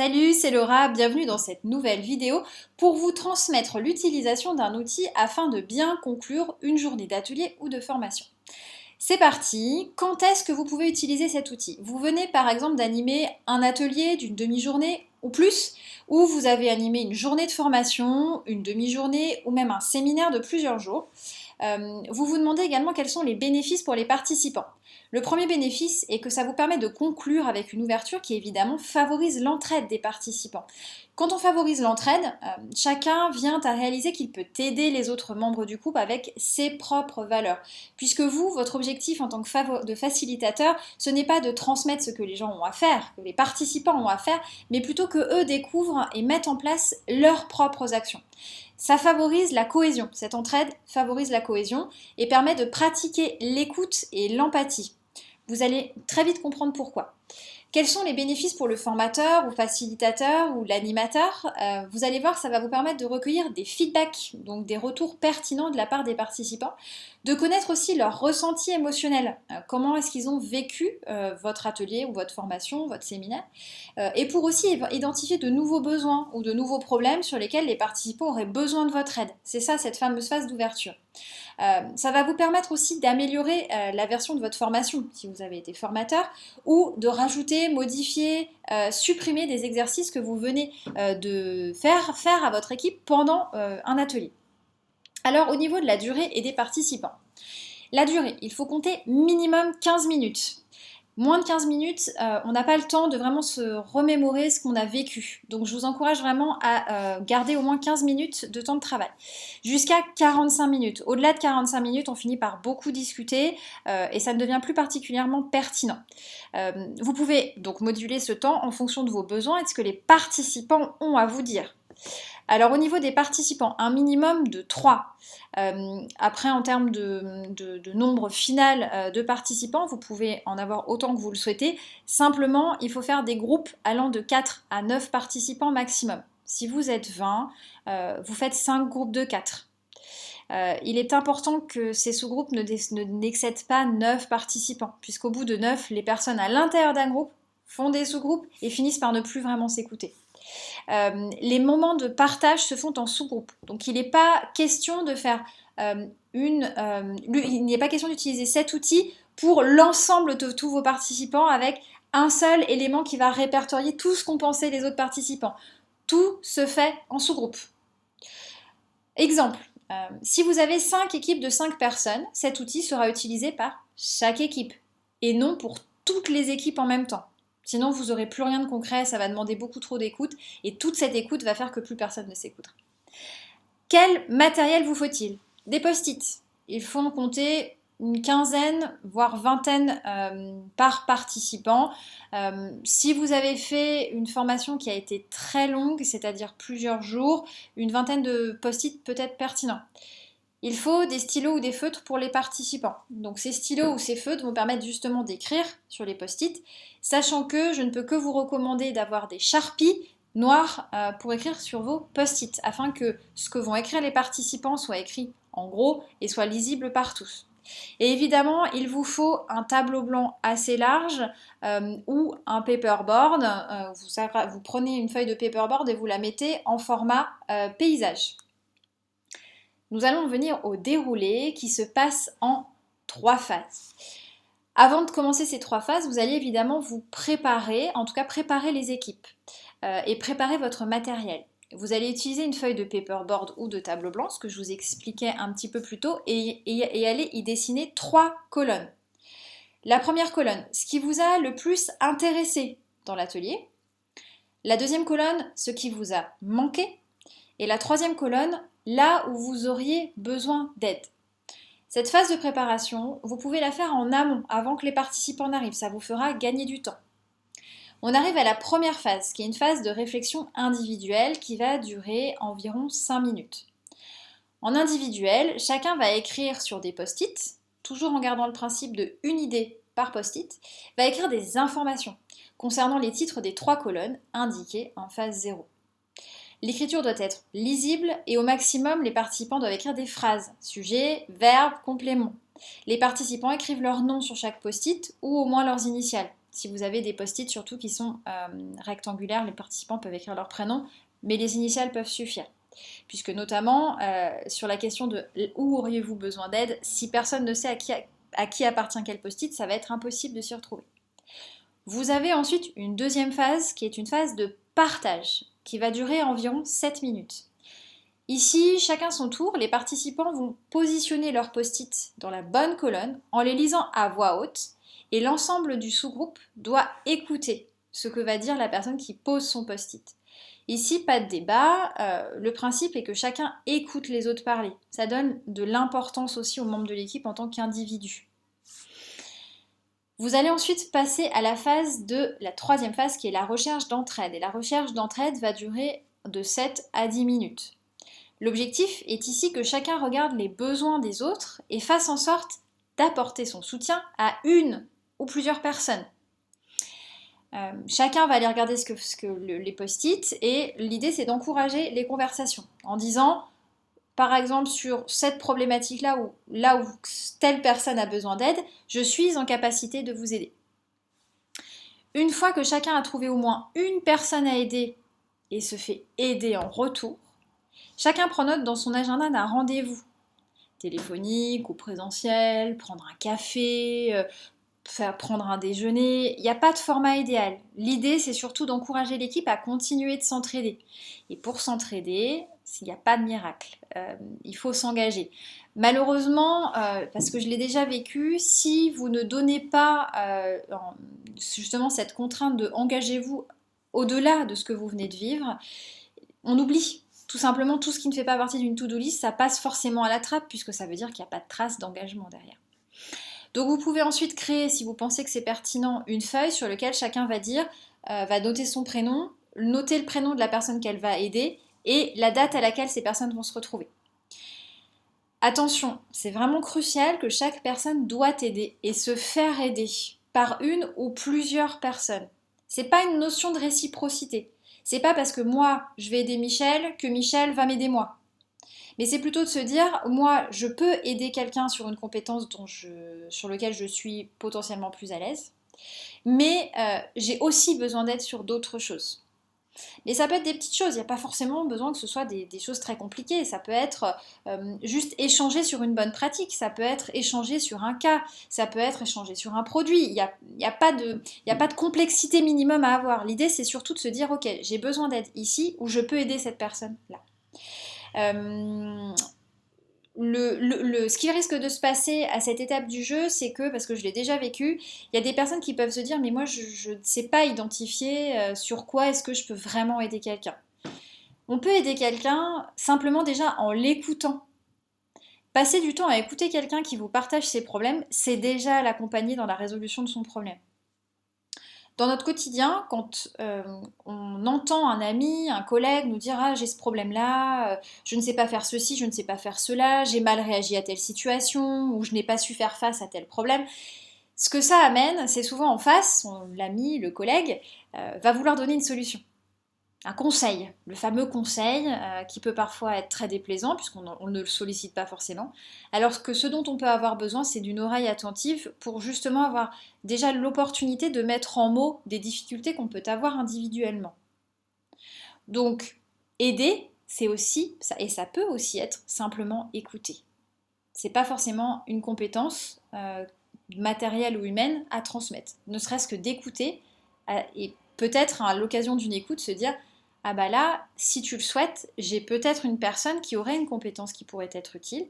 Salut, c'est Laura, bienvenue dans cette nouvelle vidéo pour vous transmettre l'utilisation d'un outil afin de bien conclure une journée d'atelier ou de formation. C'est parti, quand est-ce que vous pouvez utiliser cet outil? Vous venez par exemple d'animer un atelier d'une demi-journée ou plus, ou vous avez animé une journée de formation, une demi-journée ou même un séminaire de plusieurs jours. Vous vous demandez également quels sont les bénéfices pour les participants. Le premier bénéfice est que ça vous permet de conclure avec une ouverture qui évidemment favorise l'entraide des participants. Quand on favorise l'entraide, chacun vient à réaliser qu'il peut aider les autres membres du groupe avec ses propres valeurs. Puisque vous, votre objectif en tant que facilitateur, ce n'est pas de transmettre ce que les gens ont à faire, que les participants ont à faire, mais plutôt que eux découvrent et mettent en place leurs propres actions. Ça favorise la cohésion, cette entraide favorise la cohésion et permet de pratiquer l'écoute et l'empathie. Vous allez très vite comprendre pourquoi. Quels sont les bénéfices pour le formateur ou facilitateur ou l'animateur? Vous allez voir, ça va vous permettre de recueillir des feedbacks, donc des retours pertinents de la part des participants, de connaître aussi leur ressenti émotionnel, comment est-ce qu'ils ont vécu votre atelier ou votre formation, votre séminaire, et pour aussi identifier de nouveaux besoins ou de nouveaux problèmes sur lesquels les participants auraient besoin de votre aide. C'est ça, cette fameuse phase d'ouverture. Ça va vous permettre aussi d'améliorer la version de votre formation, si vous avez été formateur, ou de rajouter, modifier, supprimer des exercices que vous venez de faire à votre équipe pendant un atelier. Alors, au niveau de la durée et des participants. La durée, il faut compter minimum 15 minutes. Moins de 15 minutes, on n'a pas le temps de vraiment se remémorer ce qu'on a vécu. Donc je vous encourage vraiment à garder au moins 15 minutes de temps de travail. Jusqu'à 45 minutes. Au-delà de 45 minutes, on finit par beaucoup discuter et ça ne devient plus particulièrement pertinent. Vous pouvez donc moduler ce temps en fonction de vos besoins et de ce que les participants ont à vous dire. Alors au niveau des participants, un minimum de 3. Après, en termes de nombre final de participants, vous pouvez en avoir autant que vous le souhaitez. Simplement, il faut faire des groupes allant de 4 à 9 participants maximum. Si vous êtes 20, vous faites 5 groupes de 4. Il est important que ces sous-groupes n'excèdent pas 9 participants, puisqu'au bout de 9, les personnes à l'intérieur d'un groupe font des sous-groupes et finissent par ne plus vraiment s'écouter. Les moments de partage se font en sous-groupe. Donc il n'est pas question de faire il n'est pas question d'utiliser cet outil pour l'ensemble de tous vos participants avec un seul élément qui va répertorier tout ce qu'ont pensé les autres participants. Tout se fait en sous-groupe. Exemple, si vous avez 5 équipes de 5 personnes, cet outil sera utilisé par chaque équipe et non pour toutes les équipes en même temps. Sinon, vous n'aurez plus rien de concret, ça va demander beaucoup trop d'écoute et toute cette écoute va faire que plus personne ne s'écoutera. Quel matériel vous faut-il? Des post-it. Il faut en compter une quinzaine, voire vingtaine par participant. Si vous avez fait une formation qui a été très longue, c'est-à-dire plusieurs jours, une vingtaine de post-it peut être pertinent. Il faut des stylos ou des feutres pour les participants. Donc ces stylos ou ces feutres vont permettre justement d'écrire sur les post-it, sachant que je ne peux que vous recommander d'avoir des Sharpies noirs pour écrire sur vos post-it, afin que ce que vont écrire les participants soit écrit en gros et soit lisible par tous. Et évidemment, il vous faut un tableau blanc assez large ou un paperboard. Vous prenez une feuille de paperboard et vous la mettez en format paysage. Nous allons venir au déroulé qui se passe en 3 phases. Avant de commencer ces 3 phases, vous allez évidemment vous préparer, en tout cas préparer les équipes et préparer votre matériel. Vous allez utiliser une feuille de paperboard ou de tableau blanc, ce que je vous expliquais un petit peu plus tôt, et aller y dessiner 3 colonnes. La première colonne, ce qui vous a le plus intéressé dans l'atelier. La deuxième colonne, ce qui vous a manqué. Et la troisième colonne, là où vous auriez besoin d'aide. Cette phase de préparation, vous pouvez la faire en amont, avant que les participants n'arrivent. Ça vous fera gagner du temps. On arrive à la première phase, qui est une phase de réflexion individuelle qui va durer environ 5 minutes. En individuel, chacun va écrire sur des post-it, toujours en gardant le principe de une idée par post-it, va écrire des informations concernant les titres des 3 colonnes indiquées en phase 0. L'écriture doit être lisible et au maximum, les participants doivent écrire des phrases, sujet, verbe, complément. Les participants écrivent leur nom sur chaque post-it ou au moins leurs initiales. Si vous avez des post-it surtout qui sont rectangulaires, les participants peuvent écrire leur prénom, mais les initiales peuvent suffire. Puisque notamment, sur la question de où auriez-vous besoin d'aide, si personne ne sait à qui appartient quel post-it, ça va être impossible de s'y retrouver. Vous avez ensuite une deuxième phase qui est une phase de partage, qui va durer environ 7 minutes. Ici, chacun son tour, les participants vont positionner leurs post-it dans la bonne colonne en les lisant à voix haute et l'ensemble du sous-groupe doit écouter ce que va dire la personne qui pose son post-it. Ici, pas de débat, le principe est que chacun écoute les autres parler. Ça donne de l'importance aussi aux membres de l'équipe en tant qu'individu. Vous allez ensuite passer à la troisième phase qui est la recherche d'entraide. Et la recherche d'entraide va durer de 7 à 10 minutes. L'objectif est ici que chacun regarde les besoins des autres et fasse en sorte d'apporter son soutien à une ou plusieurs personnes. Chacun va aller regarder les post-it et l'idée c'est d'encourager les conversations en disant par exemple sur cette problématique-là où telle personne a besoin d'aide, je suis en capacité de vous aider. Une fois que chacun a trouvé au moins une personne à aider et se fait aider en retour, chacun prend note dans son agenda d'un rendez-vous téléphonique ou présentiel, prendre un café, prendre un déjeuner. Il n'y a pas de format idéal. L'idée, c'est surtout d'encourager l'équipe à continuer de s'entraider. Et pour s'entraider, il n'y a pas de miracle. Il faut s'engager. Malheureusement, parce que je l'ai déjà vécu, si vous ne donnez pas justement cette contrainte de engagez-vous au-delà de ce que vous venez de vivre, on oublie. Tout simplement, tout ce qui ne fait pas partie d'une to-do list, ça passe forcément à la trappe, puisque ça veut dire qu'il n'y a pas de trace d'engagement derrière. Donc vous pouvez ensuite créer, si vous pensez que c'est pertinent, une feuille sur laquelle chacun va noter son prénom, noter le prénom de la personne qu'elle va aider et la date à laquelle ces personnes vont se retrouver. Attention, c'est vraiment crucial que chaque personne doit aider et se faire aider par une ou plusieurs personnes. C'est pas une notion de réciprocité. C'est pas parce que moi je vais aider Michel que Michel va m'aider moi. Mais c'est plutôt de se dire, moi je peux aider quelqu'un sur une compétence sur laquelle je suis potentiellement plus à l'aise, mais j'ai aussi besoin d'aide sur d'autres choses. Mais ça peut être des petites choses, il n'y a pas forcément besoin que ce soit des choses très compliquées, ça peut être juste échanger sur une bonne pratique, ça peut être échanger sur un cas, ça peut être échanger sur un produit, il n'y a pas de complexité minimum à avoir. L'idée c'est surtout de se dire, ok, j'ai besoin d'aide ici ou je peux aider cette personne-là. Ce qui risque de se passer à cette étape du jeu, c'est que, parce que je l'ai déjà vécu, il y a des personnes qui peuvent se dire mais moi je ne sais pas identifier sur quoi est-ce que je peux vraiment aider quelqu'un. On peut aider quelqu'un simplement déjà en l'écoutant. Passer du temps à écouter quelqu'un qui vous partage ses problèmes, c'est déjà l'accompagner dans la résolution de son problème. Dans notre quotidien, quand on entend un ami, un collègue nous dire « Ah, j'ai ce problème-là, je ne sais pas faire ceci, je ne sais pas faire cela, j'ai mal réagi à telle situation, ou je n'ai pas su faire face à tel problème », ce que ça amène, c'est souvent en face, l'ami, le collègue, va vouloir donner une solution. Un conseil, le fameux conseil qui peut parfois être très déplaisant puisqu'on ne le sollicite pas forcément, alors que ce dont on peut avoir besoin c'est d'une oreille attentive pour justement avoir déjà l'opportunité de mettre en mots des difficultés qu'on peut avoir individuellement. Donc aider, c'est aussi, et ça peut aussi être simplement écouter. C'est pas forcément une compétence matérielle ou humaine à transmettre, ne serait-ce que d'écouter et peut-être à l'occasion d'une écoute se dire ah bah là, si tu le souhaites, j'ai peut-être une personne qui aurait une compétence qui pourrait être utile,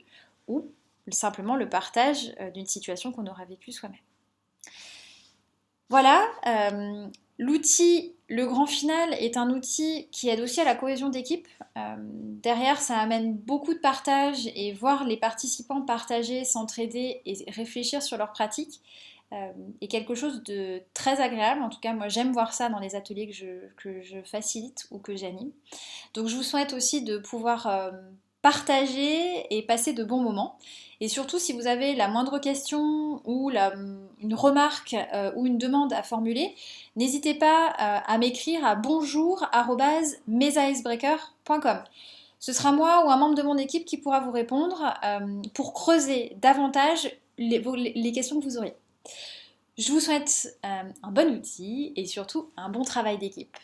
ou simplement le partage d'une situation qu'on aura vécue soi-même. Voilà, l'outil, le grand final, est un outil qui aide aussi à la cohésion d'équipe. Derrière, ça amène beaucoup de partage et voir les participants partager, s'entraider et réfléchir sur leurs pratiques est quelque chose de très agréable. En tout cas, moi, j'aime voir ça dans les ateliers que je facilite ou que j'anime. Donc, je vous souhaite aussi de pouvoir partager et passer de bons moments. Et surtout, si vous avez la moindre question ou une remarque ou une demande à formuler, n'hésitez pas à m'écrire à bonjour@mesaicebreaker.com. Ce sera moi ou un membre de mon équipe qui pourra vous répondre pour creuser davantage les questions que vous auriez. Je vous souhaite un bon outil et surtout un bon travail d'équipe.